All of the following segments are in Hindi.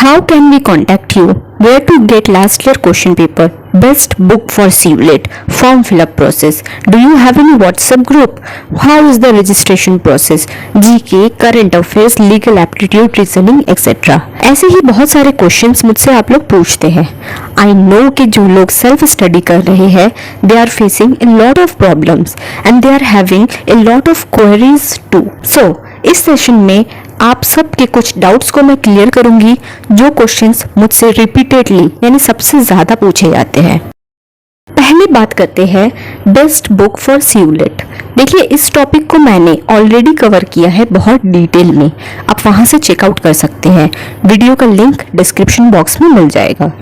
How can we contact you? Where to get last year question paper? Best book for CULET? Form fill up process? Do you have any WhatsApp group? How is the registration process? GK, current affairs, legal aptitude, reasoning, etc. ऐसे ही बहुत सारे क्वेश्चंस मुझसे आप लोग पूछते हैं. आई नो कि जो लोग सेल्फ स्टडी कर रहे हैं they are facing a lot of problems and they are having a lot of queries too. So इस सेशन में आप सबके कुछ डाउट्स को मैं क्लियर करूंगी जो क्वेश्चंस मुझसे रिपीटेडली यानी सबसे ज्यादा पूछे जाते हैं. पहले बात करते हैं बेस्ट बुक फॉर CULET. देखिए इस टॉपिक को मैंने ऑलरेडी कवर किया है बहुत डिटेल में, आप वहां से चेकआउट कर सकते हैं. वीडियो का लिंक डिस्क्रिप्शन बॉक्स में मिल जाएगा.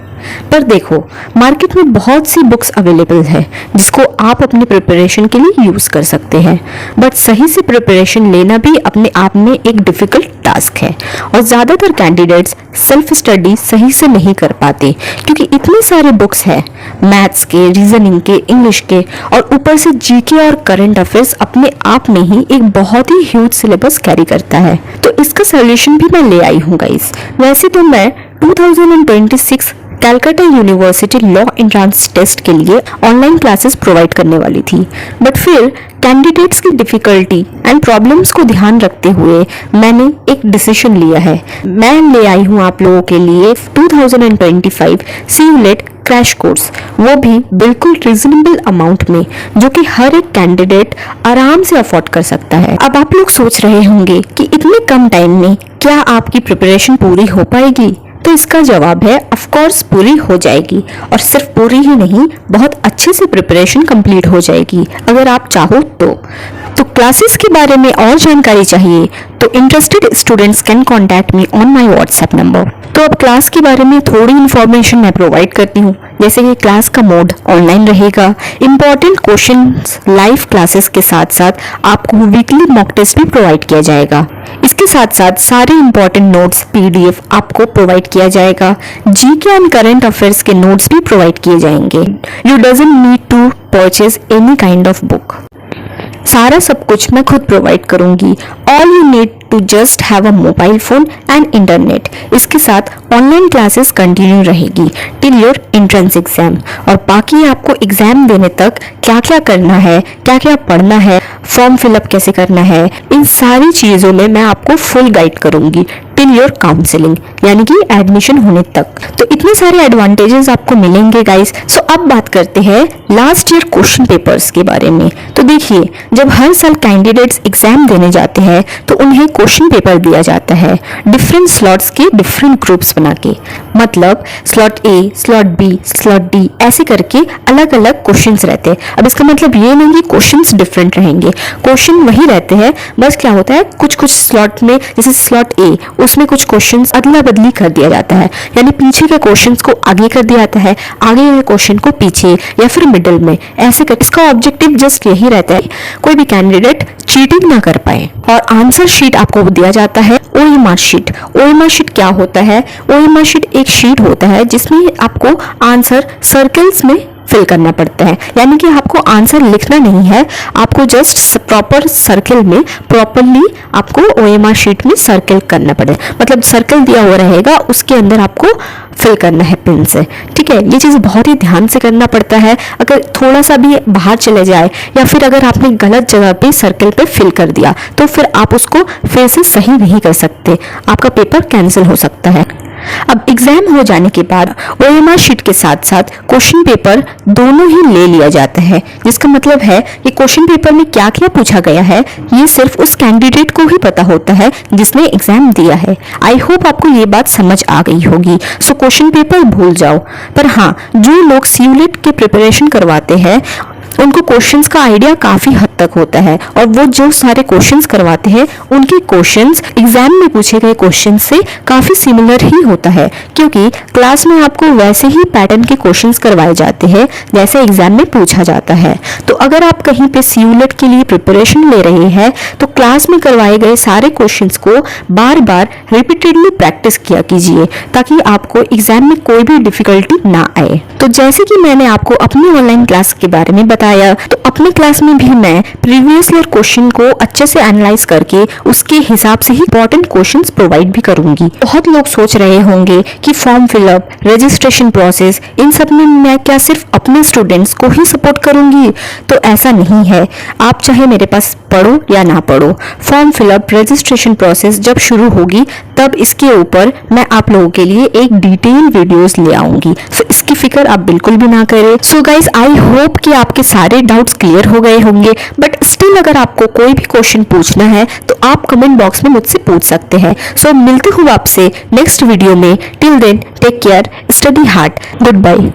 पर देखो मार्केट में बहुत सी बुक्स अवेलेबल है जिसको आप अपने प्रिपरेशन के लिए यूज कर सकते हैं, बट सही से प्रिपरेशन लेना भी अपने आप में एक डिफिकल्ट टास्क है और ज़्यादातर कैंडिडेट्स सेल्फ स्टडी सही से नहीं कर पाते क्योंकि इतने सारे बुक्स हैं मैथ्स के, रीजनिंग के, इंग्लिश के और ऊपर से जीके और करंट अफेयर्स अपने आप में ही एक बहुत ही ह्यूज सिलेबस कैरी करता है. तो इसका सोल्यूशन भी मैं ले आई हूँ गाइस. वैसे तो मैं 2026 Calcutta university law entrance test के लिए ऑनलाइन क्लासेस प्रोवाइड करने वाली थी, बट फिर कैंडिडेट्स की डिफिकल्टी एंड प्रॉब्लम्स को ध्यान रखते हुए मैंने एक डिसीजन लिया है. मैं ले आई हूँ आप लोगों के लिए 2025 CULET क्रैश कोर्स, वो भी बिल्कुल रीजनेबल अमाउंट में जो कि हर एक कैंडिडेट आराम से अफोर्ड कर सकता है. अब आप लोग सोच रहे होंगे कि इतने कम टाइम में क्या आपकी प्रिपरेशन पूरी हो पाएगी? तो इसका जवाब है ऑफ कोर्स पूरी हो जाएगी और सिर्फ पूरी ही नहीं बहुत अच्छे से प्रिपरेशन कंप्लीट हो जाएगी अगर आप चाहो तो क्लासेस के बारे में और जानकारी चाहिए तो interested students can contact me on my WhatsApp number. तो अब क्लास के बारे में थोड़ी इन्फॉर्मेशन मैं प्रोवाइड करती हूँ. जैसे कि क्लास का मोड ऑनलाइन रहेगा, इंपॉर्टेंट क्वेश्चंस लाइव क्लासेस के साथ साथ आपको वीकली मॉक टेस्ट भी प्रोवाइड किया जाएगा. इसके साथ साथ सारे इंपॉर्टेंट नोट्स PDF आपको प्रोवाइड किया जाएगा. जीके एंड करंट अफेयर्स के नोट्स भी प्रोवाइड किए जाएंगे. You doesn't need to purchase any kind of book. सारा सब कुछ मैं खुद प्रोवाइड करूंगी. All you need to just have a mobile phone and internet. इसके साथ ऑनलाइन क्लासेस कंटिन्यू रहेगी टिल योर एंट्रेंस एग्जाम. और बाकी आपको एग्जाम देने तक क्या क्या करना है, क्या क्या पढ़ना है, फॉर्म फिलअप कैसे करना है, इन सारी चीज़ों में मैं आपको फुल गाइड करूंगी टिल योर काउंसलिंग यानी कि एडमिशन होने तक. तो इतने सारे एडवांटेजेस आपको मिलेंगे गाइस. सो अब बात करते हैं लास्ट ईयर क्वेश्चन पेपर्स के बारे में. तो देखिए जब हर साल कैंडिडेट्स एग्जाम देने जाते हैं तो उन्हें क्वेश्चन पेपर दिया जाता है डिफरेंट स्लॉट्स के डिफरेंट ग्रुप्स बना के. मतलब slot A, slot B, slot D ऐसे करके अलग अलग क्वेश्चंस रहते हैं. अब इसका मतलब ये नहीं कि क्वेश्चंस डिफरेंट रहेंगे, क्वेश्चन वही रहते हैं, बस क्या होता है कुछ कुछ स्लॉट में जैसे स्लॉट A उसमें कुछ क्वेश्चंस अदला बदली कर दिया जाता है यानी पीछे के क्वेश्चंस को आगे कर दिया जाता है, आगे के क्वेश्चन को पीछे या फिर मिडिल में ऐसे कर. इसका ऑब्जेक्टिव जस्ट यही रहता है कोई भी कैंडिडेट चीटिंग ना कर पाए. और आंसर शीट आपको दिया जाता है OMR शीट. OMR शीट क्या होता है? OMR शीट एक शीट होता है जिसमें आपको आंसर सर्कल्स में फिल करना पड़ता है यानी कि आपको आंसर लिखना नहीं है, आपको जस्ट प्रॉपर सर्कल में प्रॉपरली आपको OMR शीट में सर्कल करना पड़ेगा. मतलब सर्कल दिया हुआ रहेगा उसके अंदर आपको फिल करना है पेन से. ठीक है, ये चीज़ बहुत ही ध्यान से करना पड़ता है. अगर थोड़ा सा भी बाहर चले जाए या फिर अगर आपने गलत जगह पे सर्कल पे फिल कर दिया तो फिर आप उसको फिर से सही नहीं कर सकते, आपका पेपर कैंसिल हो सकता है. अब एग्जाम हो जाने के बाद OMR शीट के साथ साथ क्वेश्चन पेपर दोनों ही ले लिया जाता है, जिसका मतलब है कि क्वेश्चन पेपर में क्या क्या पूछा गया है ये सिर्फ उस कैंडिडेट को ही पता होता है जिसने एग्जाम दिया है. आई होप आपको ये बात समझ आ गई होगी. सो क्वेश्चन पेपर भूल जाओ. पर हाँ, जो लोग CULET के प्रिपरेशन करवाते हैं उनको क्वेश्चंस का आइडिया काफी हद तक होता है और वो जो सारे क्वेश्चंस करवाते हैं उनके क्वेश्चंस एग्जाम में पूछे गए क्वेश्चंस से काफी सिमिलर ही होता है क्योंकि क्लास में आपको वैसे ही पैटर्न के क्वेश्चंस करवाए जाते हैं जैसे एग्जाम में पूछा जाता है. तो अगर आप कहीं पे CULET के लिए प्रिपरेशन ले रहे हैं तो क्लास में करवाए गए सारे क्वेश्चंस को बार बार रिपीटेडली प्रैक्टिस किया कीजिए ताकि आपको एग्जाम में कोई भी डिफिकल्टी ना आए. तो जैसे कि मैंने आपको अपनी ऑनलाइन क्लास के बारे में बताया आया, तो अपनी क्लास में भी मैं प्रीवियस ईयर क्वेश्चन को अच्छे से एनालाइज करके उसके हिसाब से ही इंपॉर्टेंट क्वेश्चंस प्रोवाइड भी करूंगी। बहुत लोग सोच रहे होंगे कि फॉर्म फिलअप, रजिस्ट्रेशन प्रोसेस, इन सब में मैं क्या सिर्फ अपने स्टूडेंट्स को ही सपोर्ट करूंगी? तो ऐसा नहीं है। आप चाहे मेरे पास पढ़ो या ना पढ़ो, फॉर्म फिलअप, रजिस्ट्रेशन प्रोसेस जब शुरू होगी तब इसके ऊपर मैं आप लोगों के लिए एक डिटेल वीडियोस ले आऊंगी, तो इसकी फिक्र आप बिल्कुल भी ना करें। सो गाइज, आई होप कि आपके सारे डाउट्स क्लियर हो गए होंगे, बट स्टिल अगर आपको कोई भी क्वेश्चन पूछना है तो आप कमेंट बॉक्स में मुझसे पूछ सकते हैं। सो मिलती हूँ आपसे नेक्स्ट वीडियो में। Till then take care, study hard, good bye.